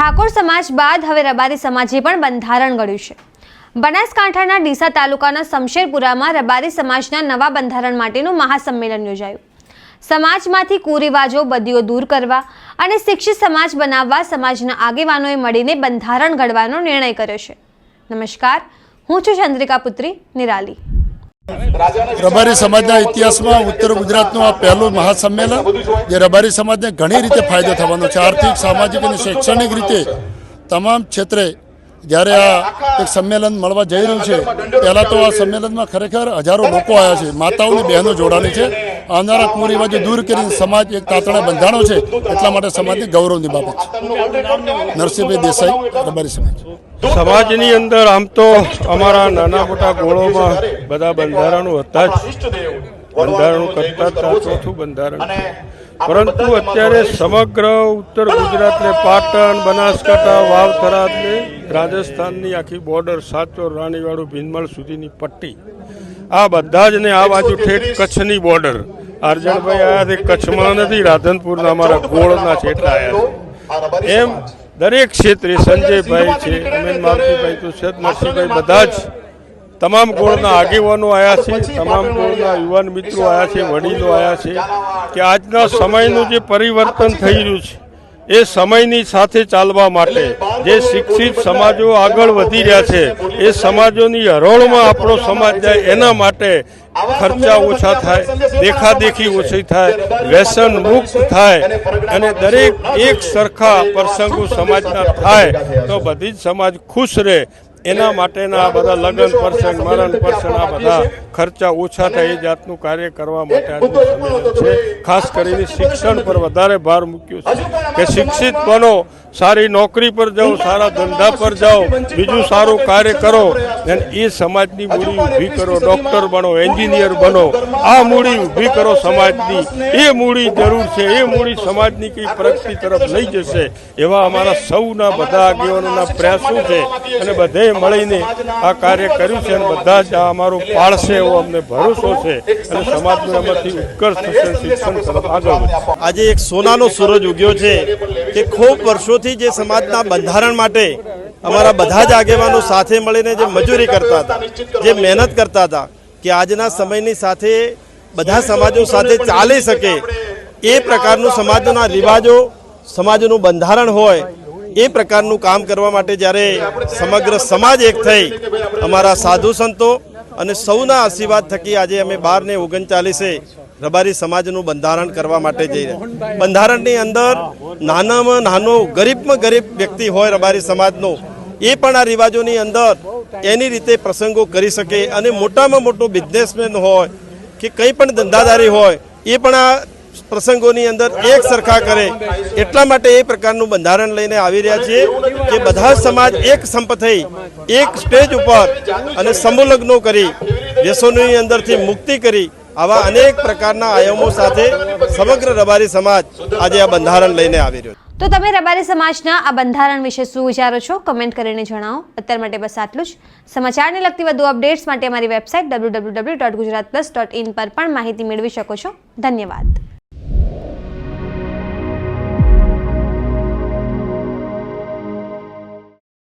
ઠાકોર સમાજ બાદ હવે રબારી સમાજે પણ બંધારણ ઘડ્યું છે। બનાસકાંઠાના ડીસા તાલુકાના શમશેરપુરામાં રબારી સમાજના નવા બંધારણ માટેનું મહાસંમેલન યોજાયું। સમાજમાંથી કુરિવાજો બદીઓ દૂર કરવા અને શિક્ષિત સમાજ બનાવવા સમાજના આગેવાનોએ મળીને બંધારણ ઘડવાનો નિર્ણય કર્યો છે। નમસ્કાર, હું છું ચંદ્રિકા પુત્રી નિરાલી। रबारी समाजना इतिहास में उत्तर गुजरात आ पहलू महासम्मेलन जे रबारी समाज ने घनी रीते फायदो थवानो छे। आर्थिक, सामाजिक और शैक्षणिक रीते तमाम क्षेत्रे ज्यारे आ एक सम्मेलन मळवा जई रह्युं छे। पहला तो आ सम्मेलन में खरेखर हजारों लोग आया छे, माताओं ने बहनों जोड़ानी छे। आवनारा कुरिवाजो दूर करीने समाज एक तातणे बंधाणो छे, एटला माटे समाजने गौरवनी बाबत छे। नरसिंहभाई देसाई, रबारी समाज। समाजनी अंदर आम तो अमारा नाना मोटा गोळो में बधा बंधारणो हता ज, बंधारणो करता था, चौथुं बंधारण। परंतु अत्यारे समग्र उत्तर गुजरात ने पाटण, बनासकांठा, वाव, थराद ने राजस्थाननी आखी बॉर्डर साचोर, राणीवाड़ू, भीनमल सुधीनी पट्टी आ बधा ज ने आ बाजू ठेठ कच्छनी बॉर्डर। आरजणभाई आया थे कच्छमां नथी, राधनपुરના અમારા ગોળના છેટલા આયા છે। એમ दरेक क्षेत्रे संजय भाई है, अमीन मावती भाई तो सत नरसिंहभाई बधा ज तमाम गोळना आगेवानो आया छे, तमाम गोळना युवान मित्रों आया छे, वडीलो आया छे कि आजना समयनुं जे परिवर्तन थई रह्युं छे ए समयनी साथे चालवा माटे जे शिक्षित समाजो आगळ वधी रह्या छे ए समाजोनी हरोळमां आपणो समाज जाय एना माटे खर्चा ओछा थाय, देखादेखी ओછી थाय, व्यसन मुक्त थाय અને દરેક એક સરખા પ્રસંગો સમાજના થાય તો બધી જ સમાજ ખુશ રહે। એના માટેના આ બધા લગ્ન પ્રસંગ, મરણ પ્રસંગ આ બધા ખર્ચા ઓછા થાય એ જાતનું કાર્ય કરવા માટે આજનું સંમેલન છે। ખાસ કરીને શિક્ષણ પર વધારે ભાર મૂક્યો છે કે શિક્ષિત બનો, સારી નોકરી પર જાઓ, સારા ધંધા પર જાઓ, બીજું સારું કાર્ય કરો અને એ સમાજની મૂડી ઊભી કરો। ડૉક્ટર બનો, એન્જિનિયર બનો, આ મૂડી ઊભી કરો સમાજની। એ મૂડી જરૂર છે, એ મૂડી સમાજની કઈ પ્રગતિ તરફ લઈ જશે એવા અમારા સૌના બધા આગેવાનોના પ્રયાસો છે અને બધે મળીને આ કાર્ય કર્યું છે અને બધા જ આ અમારું પાળશે એવો અમને ભરોસો છે અને સમાજનું એમાંથી ઉત્કર્ષ થશે, શિક્ષણ તરફ આગળ વધશે। આજે એક સોનાનો સૂરજ ઉગ્યો છે કે ખૂબ વર્ષોથી જે સમાજના બંધારણ માટે અમારા બધા જ આગેવાનો સાથે મળીને જે મજૂરી કરતા હતા, જે મહેનત કરતા હતા કે આજના સમયની સાથે બધા સમાજો સાથે ચાલી શકે એ પ્રકારનું સમાજના રિવાજો, સમાજનું બંધારણ હોય એ પ્રકારનું કામ કરવા માટે જ્યારે સમગ્ર સમાજ એક થઈ અમારા સાધુ સંતો અને સૌના આશીર્વાદ થકી આજે અમે 12 ને 39 રબારી સમાજનું બંધારણ કરવા માટે જઈ રહ્યા। બંધારણની અંદર નાનામાં નાનો ગરીબમાં ગરીબ વ્યક્તિ હોય રબારી સમાજનો એ પણ આ રિવાજોની અંદર એની રીતે પ્રસંગો કરી શકે અને મોટામાં મોટો બિઝનેસમેન હોય કે કંઈ પણ ધંધાદારી હોય એ પણ આ પ્રસંગોની અંદર એક સરખા કરે એટલા માટે એ પ્રકારનું બંધારણ લઈને આવી રહ્યા છીએ કે બધા સમાજ એક સંપ થઈ એક સ્ટેજ ઉપર અને સમૂહ લગ્નો કરી વ્યસનોની અંદરથી મુક્તિ કરી આવા અનેક પ્રકારના આયામો સાથે સમગ્ર રબારી સમાજ આજે આ બંધારણ લઈને આવી રહ્યો। તો તમે રબારી સમાજના આ બંધારણ વિશે શું વિચારો છો કમેન્ટ કરીને જણાવો। અત્યાર માટે બસ આટલું જ। સમાચારને લગતી વધુ અપડેટ્સ માટે અમારી વેબસાઇટ www.gujaratplus.in પર પણ માહિતી મેળવી શકો છો। ધન્યવાદ।